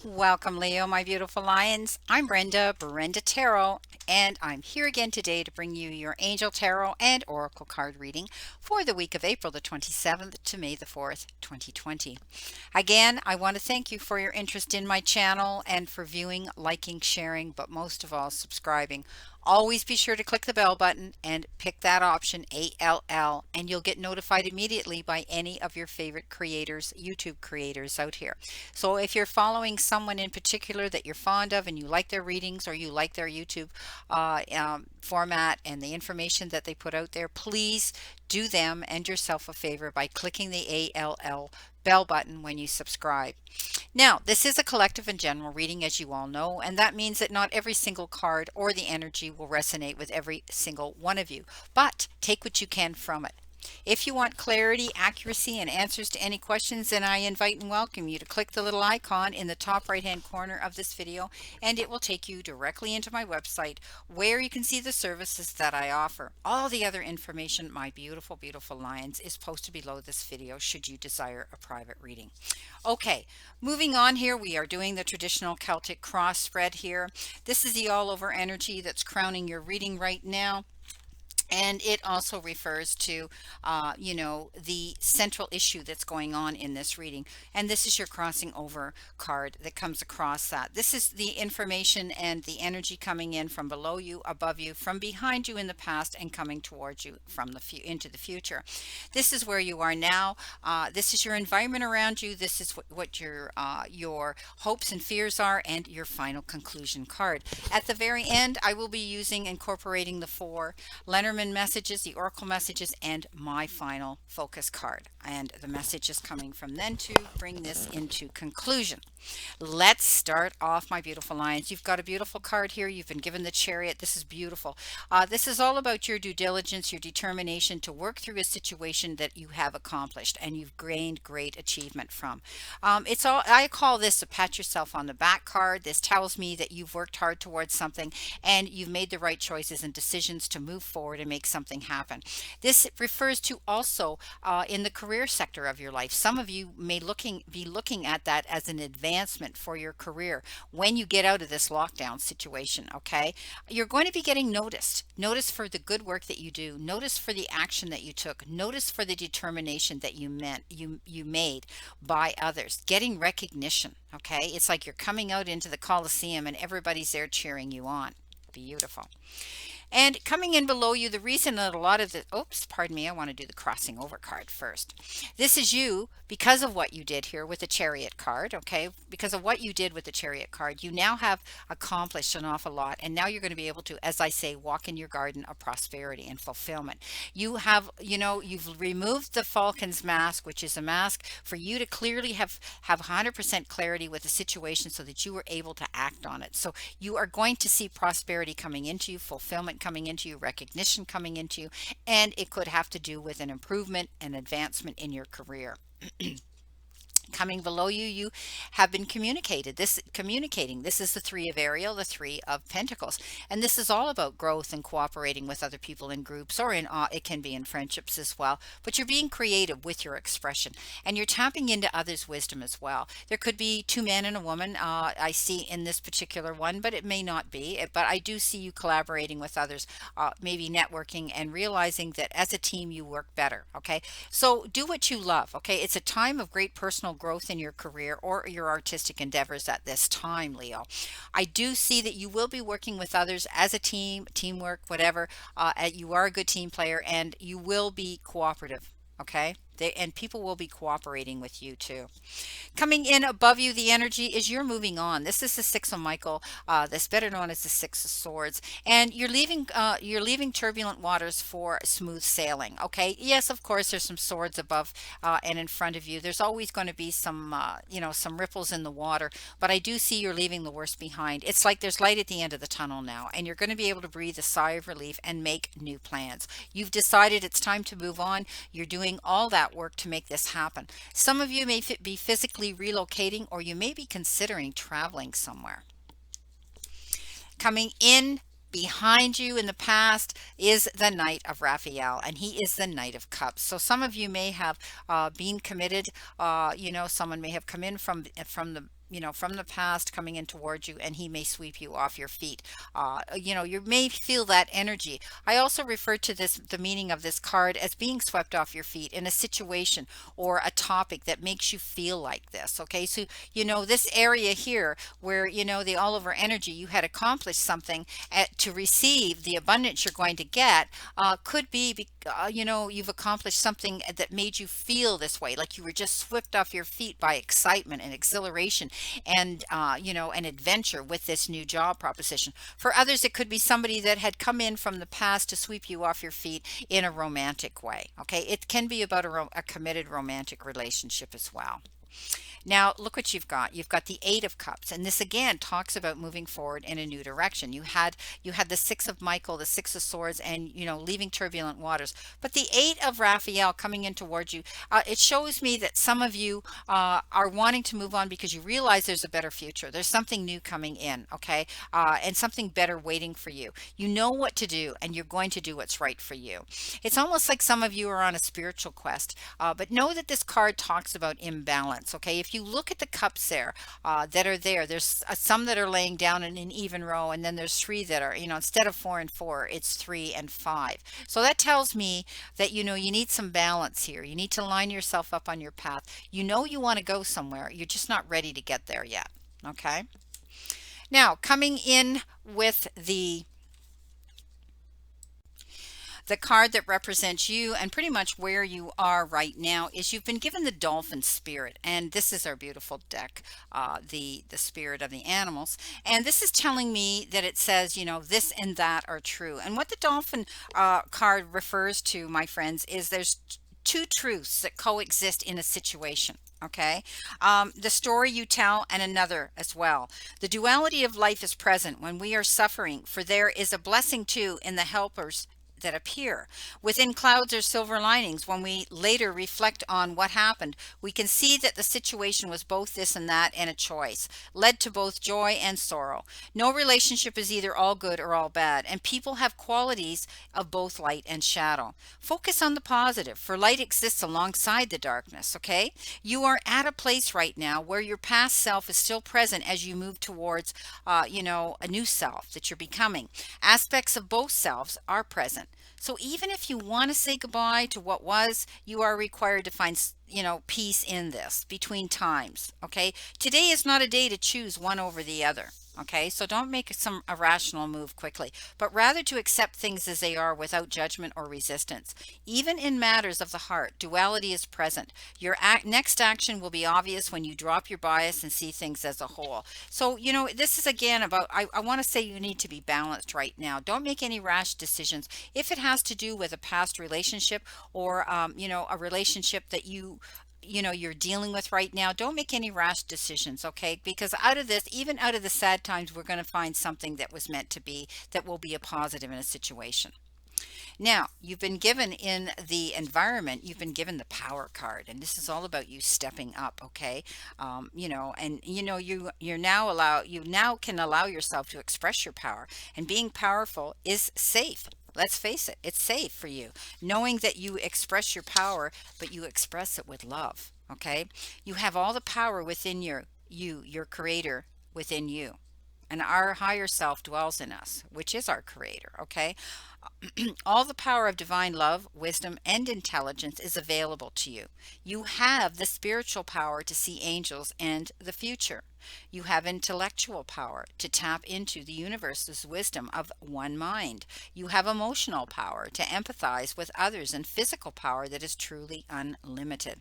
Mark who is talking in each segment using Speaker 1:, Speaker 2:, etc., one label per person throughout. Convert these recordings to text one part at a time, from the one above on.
Speaker 1: Welcome, Leo, my beautiful lions. I'm Brenda Tarot, and I'm here again today to bring you your Angel Tarot and Oracle card reading for the week of April the 27th to May the 4th, 2020. Again, I want to thank you for your interest in my channel and for viewing, liking, sharing, but most of all, subscribing. Always be sure to click the bell button and pick that option ALL, and you'll get notified immediately by any of your favorite creators, YouTube creators out here. So if you're following someone in particular that you're fond of and you like their readings or you like their YouTube format and the information that they put out there, please do them and yourself a favor by clicking the ALL bell button when you subscribe. Now, this is a collective and general reading, as you all know, and that means that not every single card or the energy will resonate with every single one of you, but take what you can from it. If you want clarity, accuracy, and answers to any questions, then I invite and welcome you to click the little icon in the top right hand corner of this video, and it will take you directly into my website where you can see the services that I offer. All the other information, my beautiful, beautiful lions, is posted below this video should you desire a private reading. Okay, moving on here, we are doing the traditional Celtic cross spread here. This is the all over energy that's crowning your reading right now. And it also refers to, the central issue that's going on in this reading. And this is your crossing over card that comes across that. This is the information and the energy coming in from below you, above you, from behind you in the past, and coming towards you from into the future. This is where you are now. This is your environment around you. This is what your hopes and fears are, and your final conclusion card. At the very end, I will be incorporating the four Lenormand messages, the oracle messages, and my final focus card. And the message is coming from then to bring this into conclusion. Let's start off, my beautiful lions. You've got a beautiful card here. You've been given the Chariot. This is beautiful. This is all about your due diligence, your determination to work through a situation that you have accomplished and you've gained great achievement from. I call this a pat yourself on the back card. This tells me that you've worked hard towards something and you've made the right choices and decisions to move forward and make something happen. This refers to also in the career sector of your life. Some of you may be looking at that as an advancement for your career when you get out of this lockdown situation. Okay, you're going to be getting noticed for the good work that you do, notice for the action that you took, notice for the determination that you made by others, getting recognition. Okay, it's like you're coming out into the Coliseum and everybody's there cheering you on. Beautiful. And coming in below you, the reason that a lot of the, oops, pardon me, I want to do the crossing over card first. This is you because of what you did here with the Chariot card, okay? Because of what you did with the Chariot card, you now have accomplished an awful lot. And now you're going to be able to, as I say, walk in your garden of prosperity and fulfillment. You have, you've removed the Falcon's mask, which is a mask for you to clearly have 100% clarity with the situation so that you were able to act on it. So you are going to see prosperity coming into you, fulfillment coming into you, recognition coming into you, and it could have to do with an improvement and advancement in your career. Coming below you, you have been communicating. This is the Three of Ariel, the Three of Pentacles. And this is all about growth and cooperating with other people in groups or it can be in friendships as well. But you're being creative with your expression and you're tapping into others' wisdom as well. There could be two men and a woman, I see in this particular one, but it may not be. But I do see you collaborating with others, maybe networking and realizing that as a team you work better. Okay, so do what you love. Okay, it's a time of great personal growth in your career or your artistic endeavors at this time, Leo. I do see that you will be working with others as a team, teamwork, whatever. You are a good team player and you will be cooperative. Okay, and people will be cooperating with you too. Coming in above you, the energy is you're moving on. This is the Six of Michael, that's better known as the Six of Swords, and you're leaving turbulent waters for smooth sailing. Okay, yes, of course, there's some swords above and in front of you. There's always going to be some some ripples in the water, but I do see you're leaving the worst behind. It's like there's light at the end of the tunnel now, and you're going to be able to breathe a sigh of relief and make new plans. You've decided it's time to move on. You're doing all that work to make this happen. Some of you may be physically relocating, or you may be considering traveling somewhere. Coming in behind you in the past is the Knight of Raphael, and he is the Knight of Cups. So some of you may have been committed. Someone may have come in from the from the past coming in towards you, and he may sweep you off your feet. You may feel that energy. I also refer to the meaning of this card as being swept off your feet in a situation or a topic that makes you feel like this. Okay, so this area here where the Oliver energy, you had accomplished something to receive the abundance you're going to get, could be you've accomplished something that made you feel this way, like you were just swept off your feet by excitement and exhilaration and an adventure with this new job proposition. For others, it could be somebody that had come in from the past to sweep you off your feet in a romantic way. Okay, it can be about a committed romantic relationship as well. Now, look what you've got. You've got the Eight of Cups, and this again talks about moving forward in a new direction. You had the Six of Michael, the Six of Swords, and leaving turbulent waters. But the Eight of Raphael coming in towards you, it shows me that some of you are wanting to move on because you realize there's a better future. There's something new coming in, okay, and something better waiting for you. You know what to do, and you're going to do what's right for you. It's almost like some of you are on a spiritual quest, but know that this card talks about imbalance. Okay, if you look at the cups there that are there's some that are laying down in an even row, and then there's three that are, instead of 4 and 4, it's 3 and 5. So that tells me that you need some balance here. You need to line yourself up on your path. You want to go somewhere. You're just not ready to get there yet. Okay. Now, coming in with the card that represents you and pretty much where you are right now is you've been given the dolphin spirit, and this is our beautiful deck, the spirit of the animals, and this is telling me that it says this and that are true. And what the dolphin card refers to, my friends, is there's two truths that coexist in a situation. Okay, the story you tell and another as well. The duality of life is present when we are suffering, for there is a blessing too in the helpers that appear. Within clouds are silver linings. When we later reflect on what happened, we can see that the situation was both this and that, and a choice led to both joy and sorrow. No relationship is either all good or all bad, and people have qualities of both light and shadow. Focus on the positive, for light exists alongside the darkness. Okay, you are at a place right now where your past self is still present as you move towards a new self that you're becoming. Aspects of both selves are present. So even if you want to say goodbye to what was, you are required to find, peace in this between times. Okay. Today is not a day to choose one over the other. Okay. So don't make some irrational move quickly, but rather to accept things as they are without judgment or resistance. Even in matters of the heart, duality is present. Your next action will be obvious when you drop your bias and see things as a whole. So, this is again about, I want to say you need to be balanced right now. Don't make any rash decisions. If it has to do with a past relationship or, a relationship that you're dealing with right now, don't make any rash decisions. Okay, because out of this, even out of the sad times, we're going to find something that was meant to be, that will be a positive in a situation. Now, you've been given in the environment, you've been given the power card, and this is all about you stepping up. Okay, you now can allow yourself to express your power, and being powerful is safe. Let's face it, it's safe for you, knowing that you express your power, but you express it with love. Okay, you have all the power within your creator within you, and our higher self dwells in us, which is our creator. Okay, all the power of divine love, wisdom, and intelligence is available to you. You have the spiritual power to see angels and the future. You have intellectual power to tap into the universe's wisdom of one mind. You have emotional power to empathize with others, and physical power that is truly unlimited.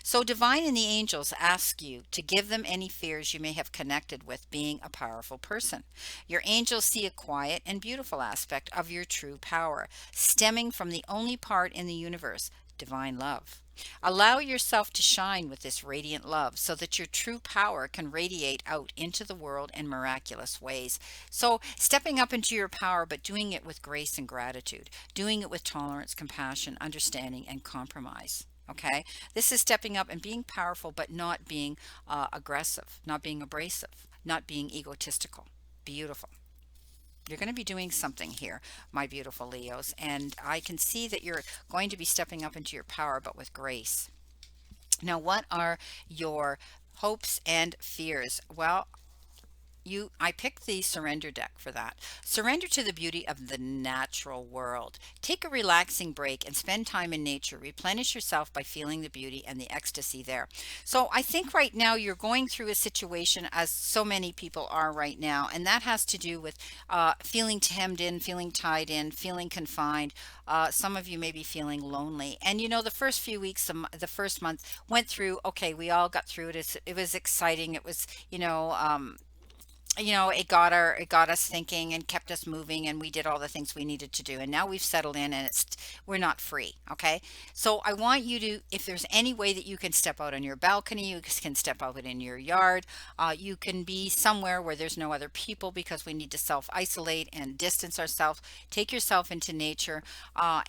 Speaker 1: So divine and the angels ask you to give them any fears you may have connected with being a powerful person. Your angels see a quiet and beautiful aspect of your true power, stemming from the only part in the universe, divine love. Allow yourself to shine with this radiant love so that your true power can radiate out into the world in miraculous ways. So, stepping up into your power, but doing it with grace and gratitude, doing it with tolerance, compassion, understanding, and compromise. Okay, this is stepping up and being powerful, but not being aggressive, not being abrasive, not being egotistical. Beautiful. You're going to be doing something here, my beautiful Leos, and I can see that you're going to be stepping up into your power, but with grace. Now, what are your hopes and fears. Well, I picked the surrender deck for that. Surrender to the beauty of the natural world. Take a relaxing break and spend time in nature. Replenish yourself by feeling the beauty and the ecstasy there. So I think right now you're going through a situation, as so many people are right now, and that has to do with feeling hemmed in, feeling tied in, feeling confined. Some of you may be feeling lonely. And you know, the first few weeks, the first month went through, okay, we all got through it. It was exciting. It was, it got us thinking and kept us moving, and we did all the things we needed to do, and now we've settled in, and we're not free. Okay, so I want you to, if there's any way that you can step out on your balcony, you can step out in your yard, you can be somewhere where there's no other people, because we need to self isolate and distance ourselves. Take yourself into nature,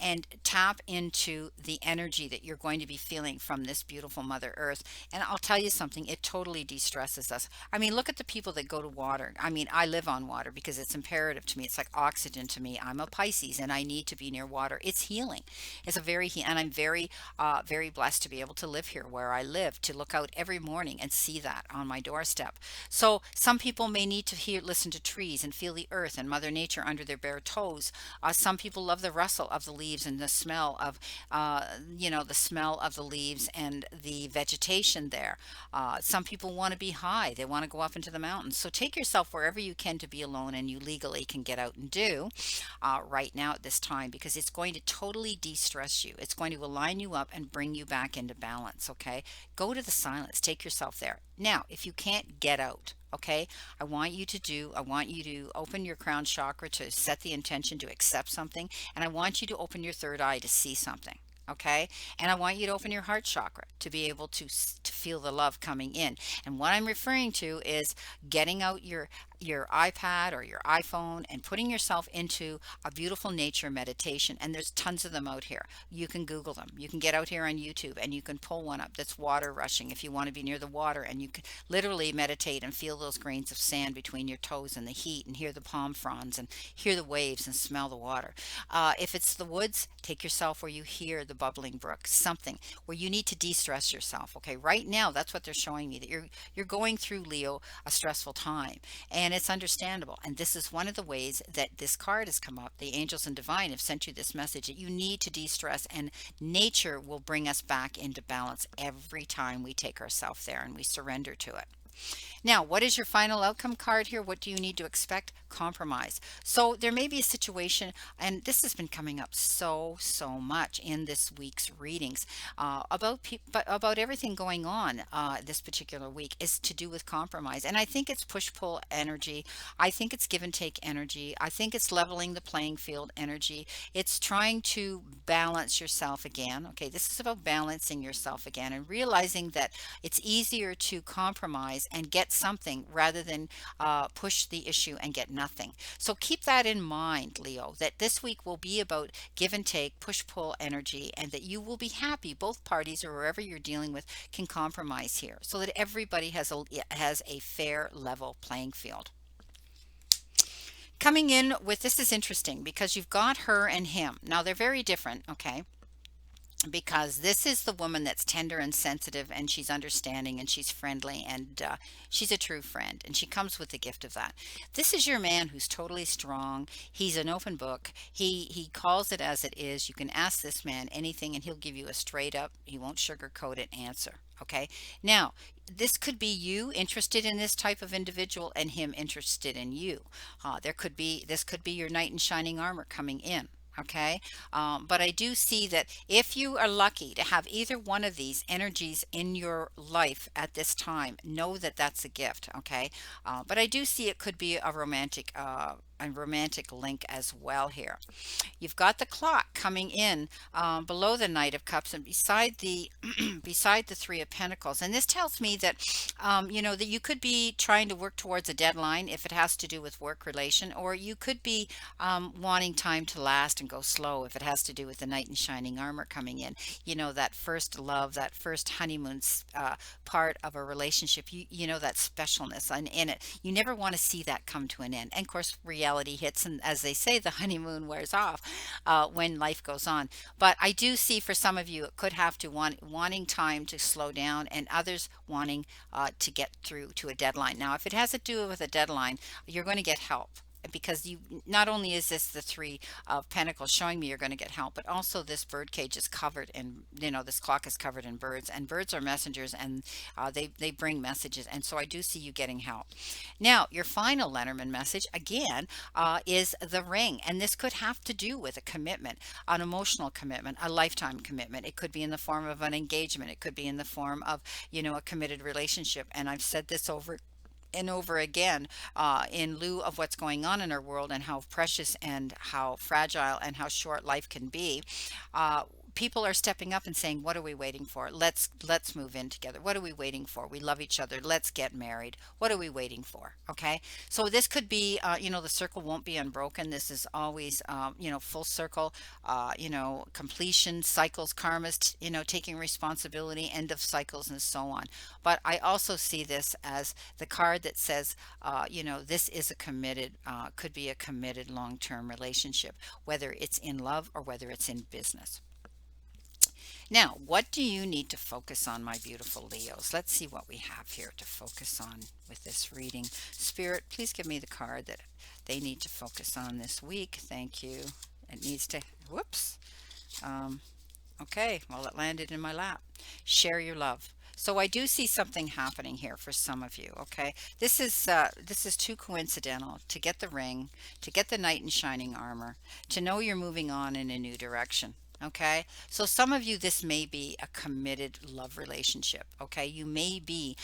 Speaker 1: and tap into the energy that you're going to be feeling from this beautiful Mother Earth. And I'll tell you something, it totally de-stresses us. I mean, look at the people that go to water. I mean, I live on water because it's imperative to me. It's like oxygen to me. I'm a Pisces and I need to be near water. It's healing. And I'm very blessed to be able to live here where I live, to look out every morning and see that on my doorstep. So some people may need to listen to trees and feel the earth and Mother Nature under their bare toes. Some people love the rustle of the leaves and the smell of, the smell of the leaves and the vegetation there. Some people want to be high. They want to go up into the mountains. So take yourself wherever you can to be alone and you legally can get out and do right now at this time, because it's going to totally de-stress you. It's going to align you up and bring you back into balance. Okay. Go to the silence. Take yourself there. Now, if you can't get out, okay, I want you to open your crown chakra to set the intention to accept something. And I want you to open your third eye to see something. Okay. And I want you to open your heart chakra to be able to feel the love coming in. And what I'm referring to is getting out your iPad or your iPhone and putting yourself into a beautiful nature meditation. And there's tons of them out here. You can Google them. You can get out here on YouTube and you can pull one up that's water rushing if you want to be near the water, and you can literally meditate and feel those grains of sand between your toes and the heat, and hear the palm fronds and hear the waves and smell the water. If it's the woods, take yourself where you hear the bubbling brook, something where you need to de-stress yourself. Okay, right now that's what they're showing me, that you're going through, Leo, a stressful time, and it's understandable. And this is one of the ways that this card has come up. The angels and divine have sent you this message that you need to de-stress, and nature will bring us back into balance every time we take ourselves there and we surrender to it. Now, what is your final outcome card here? What do you need to expect? Compromise. So there may be a situation, and this has been coming up so much in this week's readings, about everything going on this particular week is to do with compromise. And I think it's push-pull energy. I think it's give and take energy. I think it's leveling the playing field energy. It's trying to balance yourself again. Okay, this is about balancing yourself again and realizing that it's easier to compromise and get something rather than push the issue and get nothing. So keep that in mind, Leo, that this week will be about give and take, push pull energy, and that you will be happy. Both parties or wherever you're dealing with can compromise here, so that everybody has a fair level playing field. Coming in with, this is interesting because you've got her and him. Now they're very different, okay? Because this is the woman that's tender and sensitive, and she's understanding and she's friendly, and she's a true friend, and she comes with the gift of that. This is your man who's totally strong. He's an open book. He calls it as it is. You can ask this man anything and he'll give you a straight up, he won't sugarcoat it answer. Okay, now this could be you interested in this type of individual and him interested in you. This could be your knight in shining armor coming in. Okay, but I do see that if you are lucky to have either one of these energies in your life at this time, know that that's a gift. Okay, but I do see it could be a romantic link as well here. You've got the clock coming in below the Knight of Cups and beside the beside the Three of Pentacles, and this tells me that that you could be trying to work towards a deadline if it has to do with work relation, or you could be wanting time to last and go slow if it has to do with the Knight in shining armor coming in. That first love, that first honeymoon part of a relationship. That specialness and in it. You never want to see that come to an end. And of course, reality reality hits, and as they say, the honeymoon wears off when life goes on. But I do see for some of you, it could have to wanting time to slow down, and others wanting to get through to a deadline. Now, if it has to do with a deadline, you're going to get help, because you, not only is this the three of pentacles showing me you're going to get help, but also this bird cage is covered in, this clock is covered in birds, and birds are messengers, and they bring messages, and so I do see you getting help. Now, your final Lenormand message again is the ring, and this could have to do with a commitment, an emotional commitment, a lifetime commitment. It could be in the form of an engagement, it could be in the form of, a committed relationship. And I've said this over and over again, in lieu of what's going on in our world and how precious and how fragile and how short life can be. People are stepping up and saying, what are we waiting for? Let's move in together. What are we waiting for? We love each other. Let's get married. What are we waiting for? Okay. So this could be, the circle won't be unbroken. This is always, full circle, completion, cycles, karmas, taking responsibility, end of cycles, and so on. But I also see this as the card that says, this is a committed, could be a committed long-term relationship, whether it's in love or whether it's in business. Now, what do you need to focus on, my beautiful Leos? Let's see what we have here to focus on with this reading. Spirit, please give me the card that they need to focus on this week. Thank you. It needs to, whoops. Okay, well, it landed in my lap. Share your love. So I do see something happening here for some of you, okay? This is too coincidental to get the ring, to get the knight in shining armor, to know you're moving on in a new direction. Okay, so some of you, this may be a committed love relationship. Okay, you may be,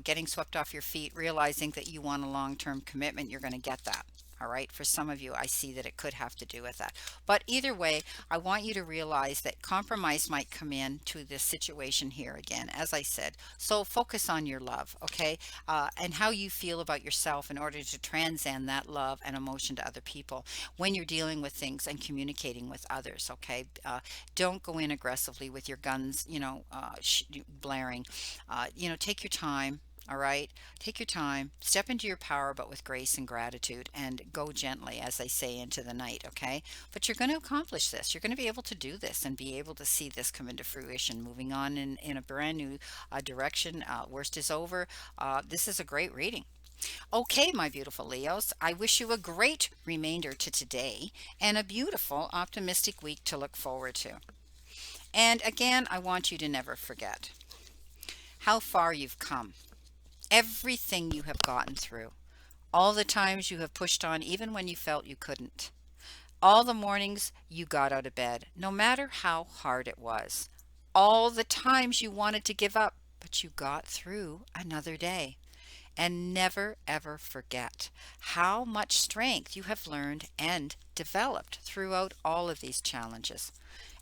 Speaker 1: getting swept off your feet, realizing that you want a long-term commitment. You're going to get that. All right, for some of you, I see that it could have to do with that. But either way, I want you to realize that compromise might come in to this situation here again, as I said. So focus on your love, okay, and how you feel about yourself in order to transcend that love and emotion to other people when you're dealing with things and communicating with others, okay? Don't go in aggressively with your guns, blaring. Take your time. All right, take your time, step into your power, but with grace and gratitude, and go gently, as they say, into the night. Okay, but you're going to accomplish this. You're going to be able to do this and be able to see this come into fruition, moving on in a brand new direction. Worst is over. This is a great reading. Okay, my beautiful Leos, I wish you a great remainder to today and a beautiful, optimistic week to look forward to. And again, I want you to never forget how far you've come. Everything you have gotten through, all the times you have pushed on even when you felt you couldn't, all the mornings you got out of bed, no matter how hard it was, all the times you wanted to give up, but you got through another day. And never ever forget how much strength you have learned and developed throughout all of these challenges.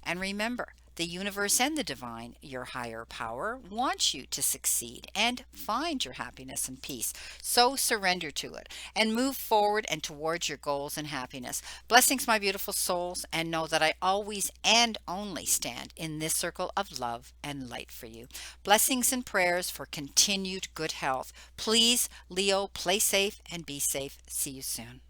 Speaker 1: And remember, the universe and the divine, your higher power, wants you to succeed and find your happiness and peace. So surrender to it and move forward and towards your goals and happiness. Blessings, my beautiful souls, and know that I always and only stand in this circle of love and light for you. Blessings and prayers for continued good health. Please, Leo, play safe and be safe. See you soon.